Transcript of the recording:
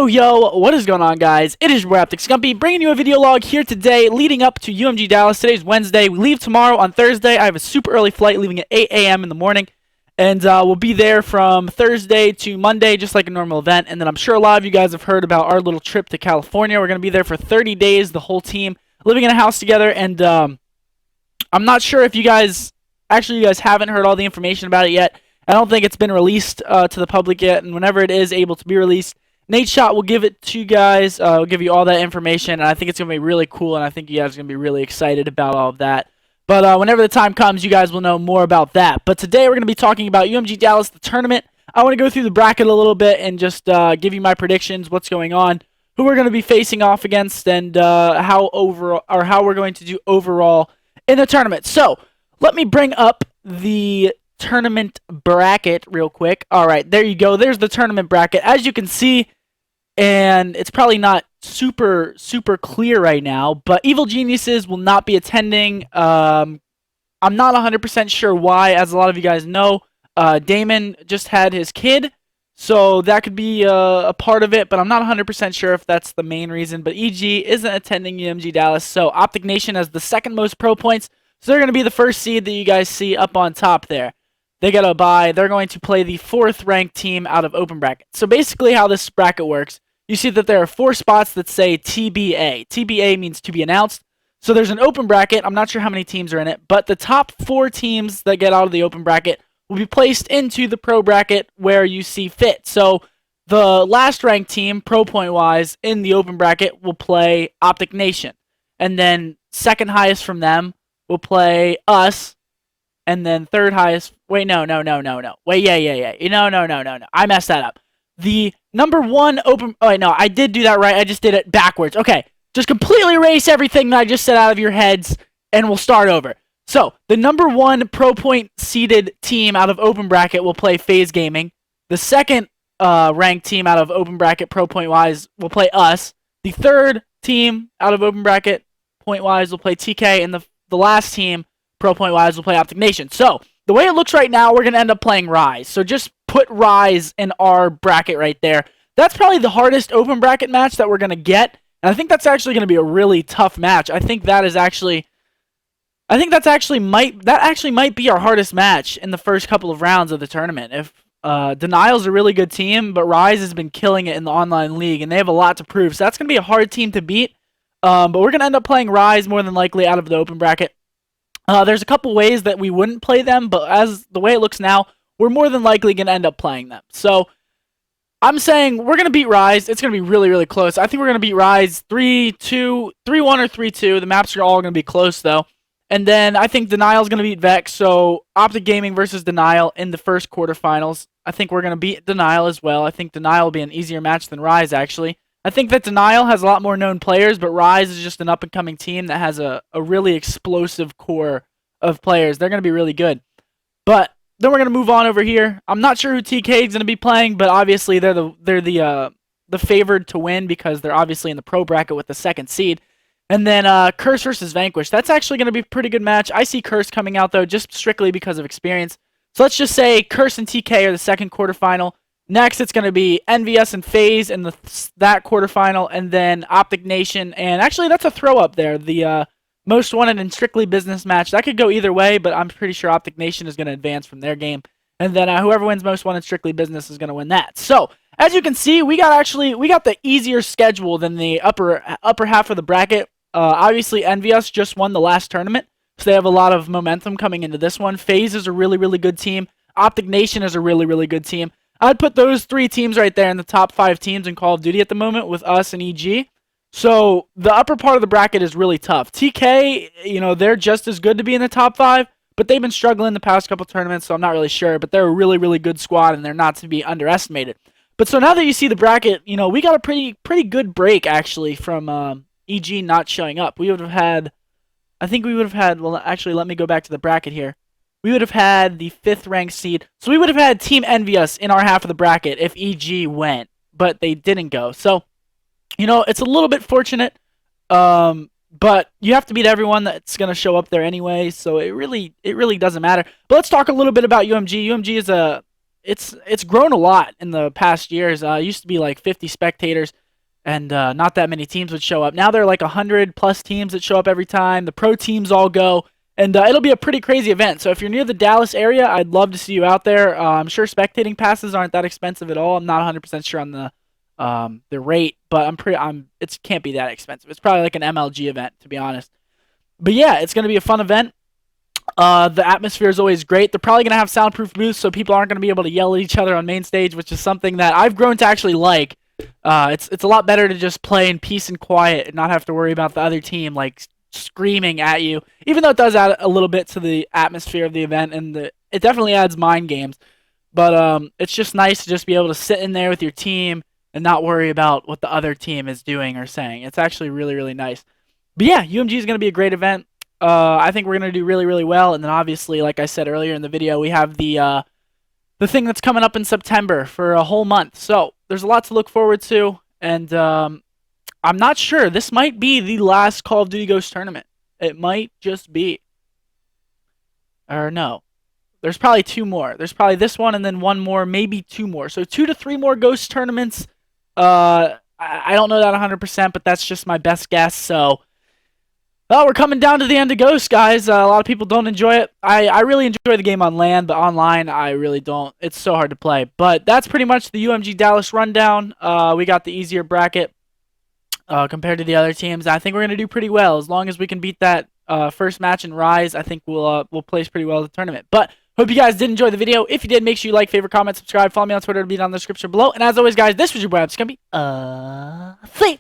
Yo, what is going on, guys? It is your boy Scumpy bringing you a video log here today leading up to UMG Dallas. Today's Wednesday. We leave tomorrow on Thursday. I have a super early flight leaving at 8 a.m. in the morning, and we'll be there from Thursday to Monday, just like a normal event. And then I'm sure a lot of you guys have heard about our little trip to California. We're going to be there for 30 days, the whole team, living in a house together, and I'm not sure if you guys haven't heard all the information about it yet. I don't think it's been released to the public yet, and whenever it is able to be released, Nate Shot will give it to you guys. We'll give you all that information, and I think it's going to be really cool, and I think you guys are going to be really excited about all of that. But whenever the time comes, you guys will know more about that. But today we're going to be talking about UMG Dallas, the tournament. I want to go through the bracket a little bit and just give you my predictions, what's going on, who we're going to be facing off against, and how we're going to do overall in the tournament. So let me bring up the tournament bracket real quick. All right, there you go. There's the tournament bracket. As you can see, and it's probably not super clear right now, but Evil Geniuses will not be attending. I'm not 100% sure why. As a lot of you guys know, Damon just had his kid, so that could be a part of it, but I'm not 100% sure if that's the main reason. But EG isn't attending UMG Dallas, so Optic Nation has the second most pro points, so they're going to be the first seed that you guys see up on top there. They got a bye. They're going to play the 4th ranked team out of open bracket. So basically how this bracket works, you see that there are 4 spots that say TBA. TBA means to be announced. So there's an open bracket. I'm not sure how many teams are in it, but the top 4 teams that get out of the open bracket will be placed into the pro bracket where you see fit. So the last ranked team, pro point wise, in the open bracket will play Optic Nation. And then second highest from them will play us. And then third highest. Wait, no. Wait, yeah. No. I messed that up. The number 1 open. Oh, wait, no, I did do that right. I just did it backwards. Okay, just completely erase everything that I just said out of your heads, and we'll start over. So the number 1 pro point seeded team out of open bracket will play FaZe Gaming. The second ranked team out of open bracket pro point wise will play us. The third team out of open bracket point wise will play TK, and the last team pro point wise will play Optic Nation. So the way it looks right now, we're gonna end up playing Rise. So just put Rise in our bracket right there. That's probably the hardest open bracket match that we're gonna get, and I think that's actually gonna be a really tough match. I think that actually might be our hardest match in the first couple of rounds of the tournament. If Denial's a really good team, but Rise has been killing it in the online league, and they have a lot to prove. So that's gonna be a hard team to beat. But we're gonna end up playing Rise more than likely out of the open bracket. There's a couple ways that we wouldn't play them, but as the way it looks now, we're more than likely going to end up playing them. So I'm saying we're going to beat Rise. It's going to be really close. I think we're going to beat Rise 3-2, 3-1 or 3-2. The maps are all going to be close, though. And then I think Denial's going to beat Vex. So Optic Gaming versus Denial in the first quarterfinals. I think we're going to beat Denial as well. I think Denial will be an easier match than Rise, actually. I think that Denial has a lot more known players, but Rise is just an up-and-coming team that has a really explosive core of players. They're going to be really good. But then we're going to move on over here. I'm not sure who TK is going to be playing, but obviously they're the favored to win because they're obviously in the pro bracket with the 2nd seed. And then Curse versus Vanquish. That's actually going to be a pretty good match. I see Curse coming out, though, just strictly because of experience. So let's just say Curse and TK are the second quarterfinal. Next, it's going to be NVS and FaZe in that quarterfinal, and then Optic Nation. And actually, that's a throw-up there. The most wanted and strictly business match. That could go either way, but I'm pretty sure Optic Nation is going to advance from their game. And then whoever wins most wanted strictly business is going to win that. So, as you can see, we got the easier schedule than the upper half of the bracket. Obviously, NVS just won the last tournament, so they have a lot of momentum coming into this one. FaZe is a really good team. Optic Nation is a really good team. I'd put those 3 teams right there in the top 5 teams in Call of Duty at the moment with us and EG. So the upper part of the bracket is really tough. TK, they're just as good to be in the top 5, but they've been struggling the past couple tournaments, so I'm not really sure. But they're a really good squad, and they're not to be underestimated. But so now that you see the bracket, we got a pretty good break, actually, from EG not showing up. Well, actually, let me go back to the bracket here. We would have had the 5th ranked seed. So we would have had Team Envious in our half of the bracket if EG went, but they didn't go. So, it's a little bit fortunate, but you have to beat everyone that's going to show up there anyway, so it really doesn't matter. But let's talk a little bit about UMG. UMG is a it's grown a lot in the past years. It used to be like 50 spectators, and not that many teams would show up. Now there are like 100 plus teams that show up every time. The pro teams all go, and it'll be a pretty crazy event. So if you're near the Dallas area, I'd love to see you out there. I'm sure spectating passes aren't that expensive at all. I'm not 100% sure on the rate, but it can't be that expensive. It's probably like an MLG event, to be honest. But yeah, it's gonna be a fun event. The atmosphere is always great. They're probably going to have soundproof booths, so people aren't going to be able to yell at each other on main stage, which is something that I've grown to actually like. It's a lot better to just play in peace and quiet and not have to worry about the other team like screaming at you. Even though it does add a little bit to the atmosphere of the event, and it definitely adds mind games. But it's just nice to just be able to sit in there with your team and not worry about what the other team is doing or saying. It's actually really, really nice. But yeah, UMG is going to be a great event. I think we're going to do really, really well. And then obviously, like I said earlier in the video, we have the thing that's coming up in September for a whole month. So there's a lot to look forward to. And I'm not sure. This might be the last Call of Duty Ghost tournament. It might just be. Or no. There's probably two more. There's probably this one and then one more, maybe two more. So 2 to 3 more Ghost tournaments. I don't know that 100%, but that's just my best guess. So well, we're coming down to the end of Ghost, guys. A lot of people don't enjoy it. I really enjoy the game on LAN, but online, I really don't. It's so hard to play. But that's pretty much the UMG Dallas rundown. We got the easier bracket compared to the other teams. I think we're going to do pretty well. As long as we can beat that first match and Rise, I think we'll place pretty well in the tournament. But hope you guys did enjoy the video. If you did, make sure you like, favorite, comment, subscribe. Follow me on Twitter. It'll be down in the description below. And as always, guys, this was your boy, Scump. See